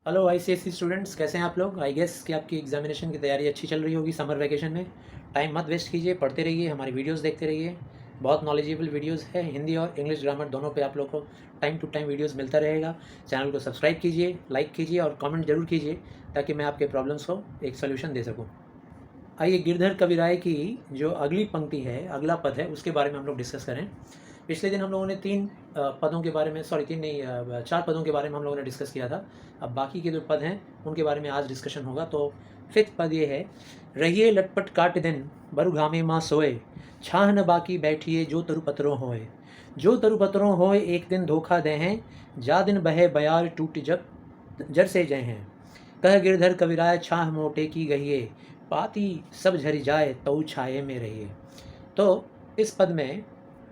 Hello ICSE students, कैसे हैं आप लोग। आई गेस कि आपकी एग्जामिनेशन की तैयारी अच्छी चल रही होगी समर वैकेशन में। टाइम मत वेस्ट कीजिए, पढ़ते रहिए, हमारी वीडियोस देखते रहिए। बहुत नॉलेजेबल वीडियोस है, हिंदी और इंग्लिश ग्रामर दोनों पे आप लोग को टाइम टू टाइम वीडियोस मिलता रहेगा। चैनल को सब्सक्राइब कीजिए, लाइक कीजिए और कमेंट जरूर कीजिए ताकि मैं आपके प्रॉब्लम्स को एक सोल्यूशन दे सकूँ। आइए गिरधर कविराय की जो अगली पंक्ति है, अगला पद है, उसके बारे में हम लोग डिस्कस करें। पिछले दिन हम लोगों ने पदों के बारे में, सॉरी तीन नहीं, 4 पदों के बारे में हम लोगों ने डिस्कस किया था। अब बाकी के जो पद हैं उनके बारे में आज डिस्कशन होगा। तो 5th पद ये है, रहिए लटपट काट दिन बरु घामे माँ सोए, छाह न बाकी बैठिए जो तरुपतरों होए। जो तरुपतरों होए एक दिन धोखा दे हैं, जा दिन बहे बयार टूट जब जर से जय हैं। कह गिरधर कविराय छाह मोटे की गहिए, पाती सब झरी जाए तऊ छाये में रहिए। तो इस पद में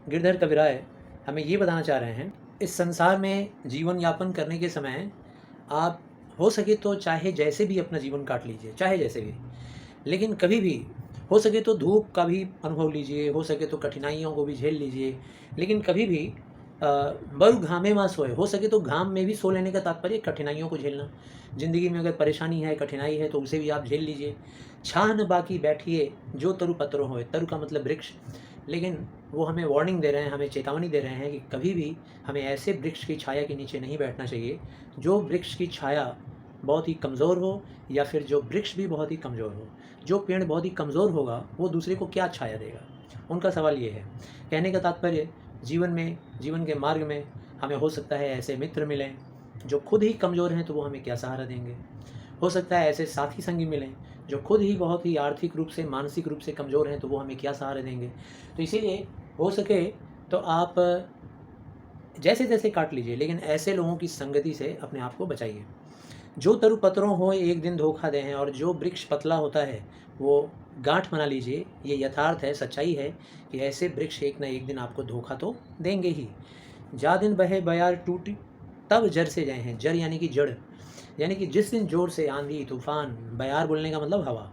गिरधर कविराय हमें ये बताना चाह रहे हैं, इस संसार में जीवन यापन करने के समय आप हो सके तो चाहे जैसे भी अपना जीवन काट लीजिए, चाहे जैसे भी, लेकिन कभी भी हो सके तो धूप का भी अनुभव लीजिए, हो सके तो कठिनाइयों को भी झेल लीजिए, लेकिन कभी भी बरु घामे माँ सोए, हो सके तो घाम में भी सो लेने का तात्पर्य कठिनाइयों को झेलना। ज़िंदगी में अगर परेशानी है, कठिनाई है, तो उसे भी आप झेल लीजिए। छाह न बाकी बैठिए जो तरु पत्रों होए, तरु का मतलब वृक्ष, लेकिन वो हमें वार्निंग दे रहे हैं, हमें चेतावनी दे रहे हैं कि कभी भी हमें ऐसे वृक्ष की छाया के नीचे नहीं बैठना चाहिए जो वृक्ष की छाया बहुत ही कमज़ोर हो, या फिर जो वृक्ष भी बहुत ही कमज़ोर हो। जो पेड़ बहुत ही कमज़ोर होगा वो दूसरे को क्या छाया देगा। उनका सवाल ये है। कहने का तात्पर्य, जीवन में, जीवन के मार्ग में हमें हो सकता है ऐसे मित्र मिलें जो खुद ही कमज़ोर हैं, तो वो हमें क्या सहारा देंगे। हो सकता है ऐसे साथी संगी मिलें जो खुद ही बहुत ही आर्थिक रूप से, मानसिक रूप से कमज़ोर हैं, तो वो हमें क्या सहारा देंगे। तो इसीलिए हो सके तो आप जैसे तैसे काट लीजिए, लेकिन ऐसे लोगों की संगति से अपने आप को बचाइए। जो तरु पत्रों हो एक दिन धोखा दे हैं, और जो वृक्ष पतला होता है वो गांठ बना लीजिए। ये यथार्थ है, सच्चाई है कि ऐसे वृक्ष एक ना एक दिन आपको धोखा तो देंगे ही। जा दिन बहे बयार टूट तब जड़ से जाए हैं। जड़ यानी कि जड़, यानी कि जिस दिन जोर से आंधी तूफान, बयार बोलने का मतलब हवा,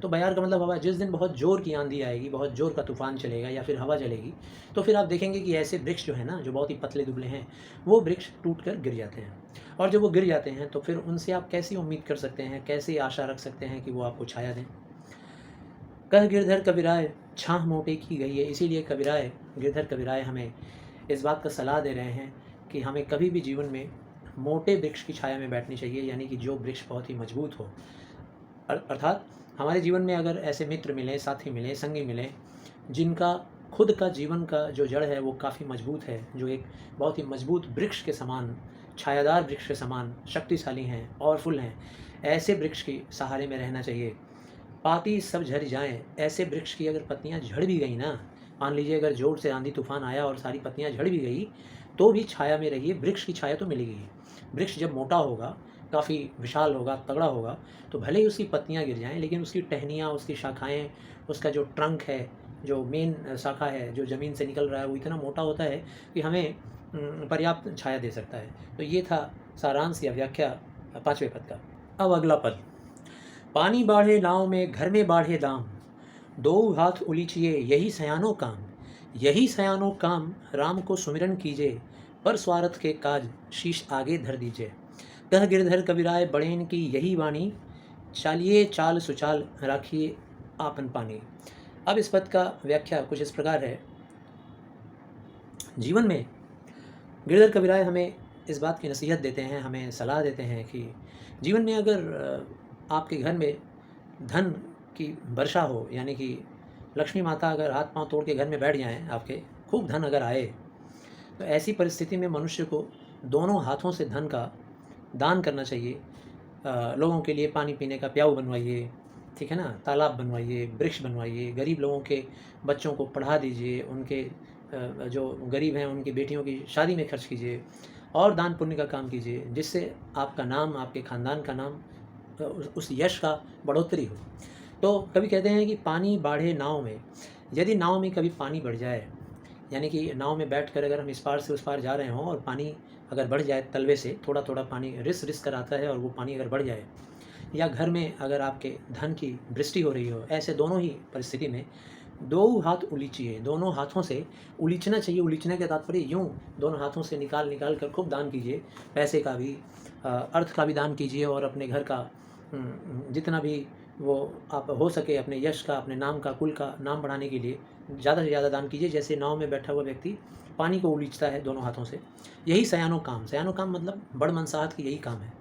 तो बयार का मतलब हवा। जिस दिन बहुत ज़ोर की आंधी आएगी, बहुत ज़ोर का तूफान चलेगा या फिर हवा चलेगी, तो फिर आप देखेंगे कि ऐसे वृक्ष जो है ना, जो बहुत ही पतले दुबले हैं, वो वृक्ष टूट कर गिर जाते हैं। और जब वो गिर जाते हैं तो फिर उनसे आप कैसी उम्मीद कर सकते हैं, कैसी आशा रख सकते हैं कि वो आपको छाया दें। कह गिरधर कविराय छाह मोटे की गई है। इसीलिए कविराय, गिरधर कविराय हमें इस बात का सलाह दे रहे हैं कि हमें कभी भी जीवन में मोटे वृक्ष की छाया में बैठनी चाहिए, यानी कि जो वृक्ष बहुत ही मजबूत हो। अर्थात हमारे जीवन में अगर ऐसे मित्र मिलें, साथी मिलें, संगी मिलें जिनका खुद का जीवन का जो जड़ है वो काफ़ी मजबूत है, जो एक बहुत ही मजबूत वृक्ष के समान, छायादार वृक्ष के समान शक्तिशाली हैं, पावरफुल हैं, ऐसे वृक्ष के सहारे में रहना चाहिए। पाती सब झड़ जाएं, ऐसे वृक्ष की अगर पत्तियां झड़ भी गई ना, मान लीजिए अगर जोर से आंधी तूफान आया और सारी पत्तियां झड़ भी गई, तो भी छाया में रहिए। वृक्ष की छाया तो मिलेगी ही। वृक्ष जब मोटा होगा, काफ़ी विशाल होगा, तगड़ा होगा, तो भले ही उसकी पत्तियां गिर जाएं, लेकिन उसकी टहनियाँ, उसकी शाखाएँ, उसका जो ट्रंक है, जो मेन शाखा है, जो ज़मीन से निकल रहा है, वो इतना मोटा होता है कि हमें पर्याप्त छाया दे सकता है। तो ये था सारांश या व्याख्या 5वें पद का। अब अगला पद, पानी बाढ़े नाव में घर में बाढ़े दाम, दो हाथ उलीचिए यही सयानो काम। यही सयानो काम राम को सुमिरन कीजिए, पर स्वार्थ के काज शीश आगे धर दीजिए। कह गिरधर कविराय बड़ेन की यही वाणी, चालिए चाल सुचाल राखिए आपन पानी। अब इस पद का व्याख्या कुछ इस प्रकार है। जीवन में गिरधर कविराय हमें इस बात की नसीहत देते हैं, हमें सलाह देते हैं कि जीवन में अगर आपके घर में धन की वर्षा हो, यानी कि लक्ष्मी माता अगर हाथ पांव तोड़ के घर में बैठ जाएं, आपके खूब धन अगर आए, तो ऐसी परिस्थिति में मनुष्य को दोनों हाथों से धन का दान करना चाहिए। लोगों के लिए पानी पीने का प्याऊ बनवाइए, ठीक है ना, तालाब बनवाइए, वृक्ष बनवाइए, गरीब लोगों के बच्चों को पढ़ा दीजिए, उनके जो गरीब हैं उनकी बेटियों की शादी में खर्च कीजिए, और दान पुण्य का काम कीजिए, जिससे आपका नाम, आपके ख़ानदान का नाम, उस यश का बढ़ोतरी हो। तो कभी कहते हैं कि पानी बाढ़े नाव में। यदि नाव में कभी पानी बढ़ जाए, यानी कि नाव में बैठकर अगर हम इस पार से उस पार जा रहे हों और पानी अगर बढ़ जाए, तलवे से थोड़ा थोड़ा पानी रिस रिस कर आता है और वो पानी अगर बढ़ जाए, या घर में अगर आपके धन की वृष्टि हो रही हो, ऐसे दोनों ही परिस्थिति में दो हाथ उलीचिए, दोनों हाथों से उलीचना चाहिए। उलीचने के तात्पर्य यूँ दोनों हाथों से निकाल निकाल कर खूब दान कीजिए, पैसे का भी, अर्थ का भी दान कीजिए और अपने घर का जितना भी वो आप हो सके अपने यश का, अपने नाम का, कुल का नाम बढ़ाने के लिए ज़्यादा से ज़्यादा दान कीजिए। जैसे नाव में बैठा हुआ व्यक्ति पानी को उलीचता है दोनों हाथों से, यही सयानो काम मतलब बड़ मनसाहत की यही काम है,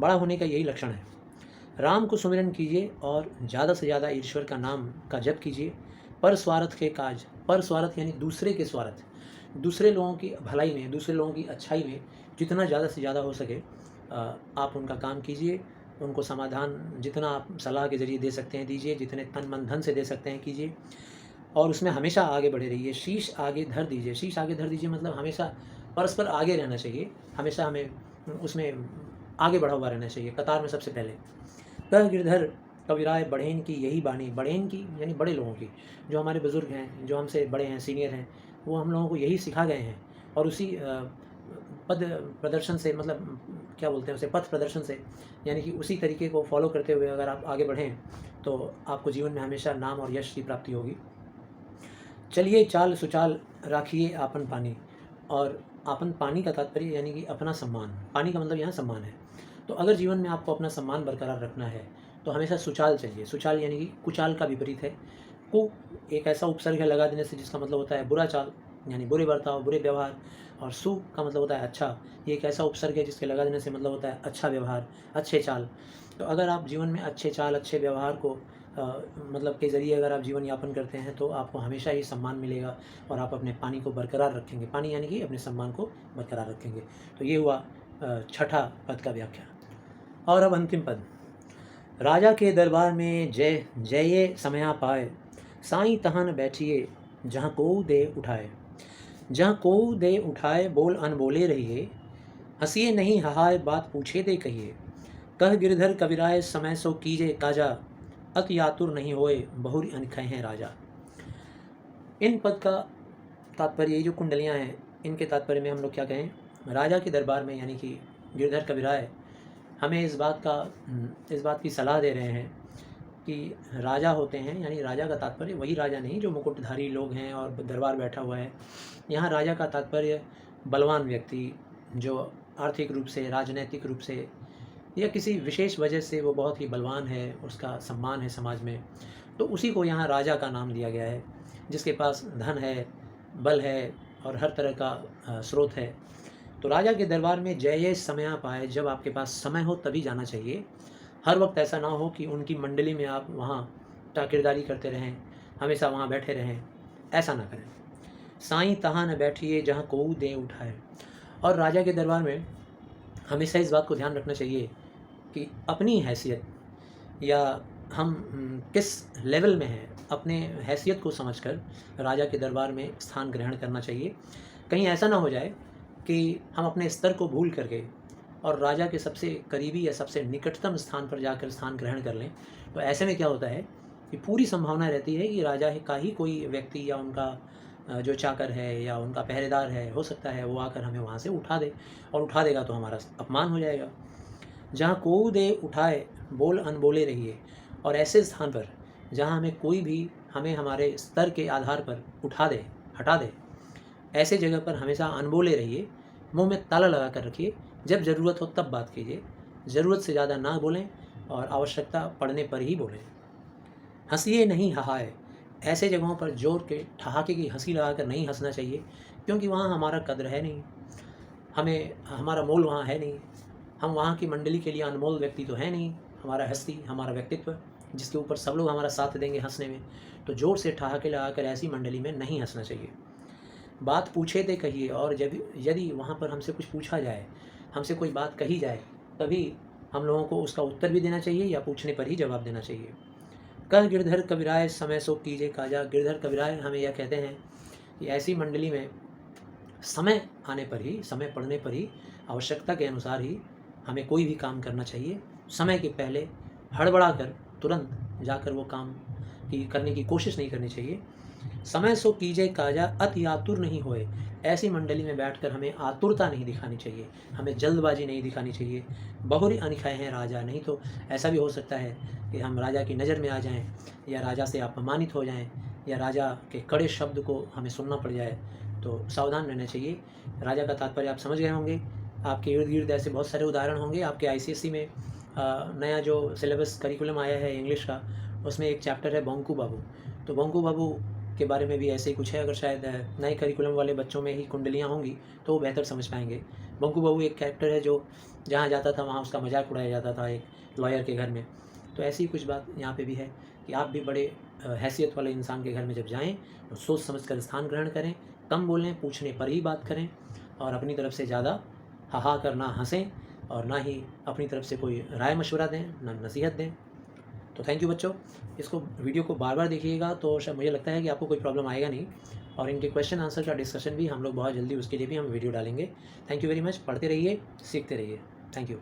बड़ा होने का यही लक्षण है। राम को सुमिरन कीजिए और ज़्यादा से ज़्यादा ईश्वर का नाम का जप कीजिए। पर स्वार्थ के काज, पर स्वार्थ यानी दूसरे के स्वार्थ, दूसरे लोगों की भलाई में, दूसरे लोगों की अच्छाई में जितना ज़्यादा से ज़्यादा हो सके आप उनका काम कीजिए। उनको समाधान जितना आप सलाह के ज़रिए दे सकते हैं दीजिए, जितने तन मन धन से दे सकते हैं कीजिए, और उसमें हमेशा आगे बढ़े रहिए। शीश आगे धर दीजिए, शीश आगे धर दीजिए मतलब हमेशा परस्पर आगे रहना चाहिए, हमेशा हमें उसमें आगे बढ़ा हुआ रहना चाहिए, कतार में सबसे पहले। कह गिरधर कविराय बढ़ेन की यही बाणी, बढ़ेन की यानी बड़े लोगों की, जो हमारे बुज़ुर्ग हैं, जो हमसे बड़े हैं, सीनियर हैं, वो हम लोगों को यही सिखा गए हैं। और उसी पद प्रदर्शन से, मतलब क्या बोलते हैं उसे, पथ प्रदर्शन से, यानी कि उसी तरीके को फॉलो करते हुए अगर आप आगे बढ़ें तो आपको जीवन में हमेशा नाम और यश की प्राप्ति होगी। चलिए चाल सुचाल राखिए आपन पानी, और आपन पानी का तात्पर्य यानी कि अपना सम्मान, पानी का मतलब यहाँ सम्मान है। तो अगर जीवन में आपको अपना सम्मान बरकरार रखना है तो हमेशा सुचाल चलिए। सुचाल यानी कि कुचाल का विपरीत है। कु एक ऐसा उपसर्ग है लगा देने से जिसका मतलब होता है बुरा चाल, यानी बुरे बर्ताव, बुरे व्यवहार, और सु का मतलब होता है अच्छा। ये एक ऐसा उपसर्ग है जिसके लगा देने से मतलब होता है अच्छा व्यवहार, अच्छे चाल। तो अगर आप जीवन में अच्छे चाल, अच्छे व्यवहार को मतलब के ज़रिए अगर आप जीवन यापन करते हैं तो आपको हमेशा ही सम्मान मिलेगा और आप अपने पानी को बरकरार रखेंगे, पानी यानी कि अपने सम्मान को बरकरार रखेंगे। तो ये हुआ छठा पद का व्याख्या। और अब अंतिम पद। राजा के दरबार में जय जय समया पाए, साईं तहन बैठिए जहाँ को दे उठाए। जहाँ को दे उठाए बोल अनबोले रहिए, हंसिए नहीं हहाय बात पूछे दे कहिए। कह गिरधर कविराय समय सो कीजे काजा, अति आतुर नहीं होए बहुरी अनखय हैं राजा। इन पद का तात्पर्य, ये जो कुंडलियाँ हैं इनके तात्पर्य में हम लोग क्या कहें, राजा के दरबार में यानी कि गिरधर कविराय हमें इस बात की सलाह दे रहे हैं कि राजा होते हैं, यानी राजा का तात्पर्य वही राजा नहीं जो मुकुटधारी लोग हैं और दरबार बैठा हुआ है। यहाँ राजा का तात्पर्य बलवान व्यक्ति, जो आर्थिक रूप से, राजनैतिक रूप से या किसी विशेष वजह से वो बहुत ही बलवान है, उसका सम्मान है समाज में, तो उसी को यहाँ राजा का नाम दिया गया है। जिसके पास धन है, बल है और हर तरह का स्रोत है। तो राजा के दरबार में जय जय समया पाए, जब आपके पास समय हो तभी जाना चाहिए। हर वक्त ऐसा ना हो कि उनकी मंडली में आप वहाँ ताकिरदारी करते रहें, हमेशा वहाँ बैठे रहें, ऐसा ना करें। साईं तहाँ न बैठिए जहाँ कोऊ दे उठाए। और राजा के दरबार में हमेशा इस बात को ध्यान रखना चाहिए कि अपनी हैसियत या हम किस लेवल में हैं, अपने हैसियत को समझकर राजा के दरबार में स्थान ग्रहण करना चाहिए। कहीं ऐसा ना हो जाए कि हम अपने स्तर को भूल करके और राजा के सबसे करीबी या सबसे निकटतम स्थान पर जाकर स्थान ग्रहण कर लें। तो ऐसे में क्या होता है कि पूरी संभावना रहती है कि राजा का ही कोई व्यक्ति या उनका जो चाकर है या उनका पहरेदार है, हो सकता है वो आकर हमें वहाँ से उठा दे, और उठा देगा तो हमारा अपमान हो जाएगा। जहाँ को दे उठाए बोल अनबोले रहिए। और ऐसे स्थान पर जहाँ हमें कोई भी हमें हमारे स्तर के आधार पर उठा दे, हटा दे, ऐसे जगह पर हमेशा अनबोले रहिए, मुंह में ताला लगा कर रखिए। जब ज़रूरत हो तब बात कीजिए, ज़रूरत से ज़्यादा ना बोलें और आवश्यकता पड़ने पर ही बोलें। हंसिए नहीं हहाए, ऐसे जगहों पर जोर के ठहाके की हंसी लगाकर नहीं हंसना चाहिए, क्योंकि वहाँ हमारा कद्र है नहीं, हमें हमारा मोल वहाँ है नहीं, हम वहाँ की मंडली के लिए अनमोल व्यक्ति तो है नहीं। हमारा हस्ती, हमारा व्यक्तित्व जिसके ऊपर सब लोग हमारा साथ देंगे हंसने में, तो जोर से ठहाके लगाकर ऐसी मंडली में नहीं हंसना चाहिए। बात पूछे थे कहिए, और जब यदि वहाँ पर हमसे कुछ पूछा जाए, हमसे कोई बात कही जाए, तभी हम लोगों को उसका उत्तर भी देना चाहिए या पूछने पर ही जवाब देना चाहिए। कह गिरधर कविराय समय सो कीजे काजा। गिरधर कविराय हमें यह कहते हैं कि ऐसी मंडली में समय आने पर ही, समय पड़ने पर ही, आवश्यकता के अनुसार ही हमें कोई भी काम करना चाहिए। समय के पहले हड़बड़ा कर तुरंत जाकर वो काम करने की कोशिश नहीं करनी चाहिए। समय सो कीजे काजा अति आतुर नहीं होए। ऐसी मंडली में बैठकर हमें आतुरता नहीं दिखानी चाहिए, हमें जल्दबाजी नहीं दिखानी चाहिए। बहुरी अनिखाए हैं राजा, नहीं तो ऐसा भी हो सकता है कि हम राजा की नज़र में आ जाएं, या राजा से अपमानित हो जाएं, या राजा के कड़े शब्द को हमें सुनना पड़ जाए। तो सावधान रहना चाहिए। राजा का तात्पर्य आप समझ गए होंगे आपके इर्द गिर्द ऐसे बहुत सारे उदाहरण होंगे। आपके आईसीएसई में नया जो सिलेबस करिकुलम आया है इंग्लिश का, उसमें एक चैप्टर है बोंकू बाबू। तो बोंकू बाबू के बारे में भी ऐसे ही कुछ है। अगर शायद नए करिकुलम वाले बच्चों में ही कुंडलियाँ होंगी तो वो बेहतर समझ पाएंगे। बोंकू बाबू एक कैरेक्टर है जो जहाँ जाता था वहाँ उसका मजाक उड़ाया जाता था, एक लॉयर के घर में। तो ऐसी ही कुछ बात यहाँ पे भी है कि आप भी बड़े हैसियत वाले इंसान के घर में जब जाएँ तो सोच समझ कर स्थान ग्रहण करें, कम बोलें, पूछने पर ही बात करें, और अपनी तरफ से ज़्यादा हा कर ना हंसें, और ना ही अपनी तरफ से कोई राय मशवरा दें, ना नसीहत दें। तो थैंक यू बच्चों, इसको वीडियो को बार बार देखिएगा तो शायद मुझे लगता है कि आपको कोई प्रॉब्लम आएगा नहीं, और इनके क्वेश्चन आंसर का डिस्कशन भी हम लोग बहुत जल्दी उसके लिए भी हम वीडियो डालेंगे। Thank you very much. पढ़ते रहिए, सीखते रहिए। Thank you.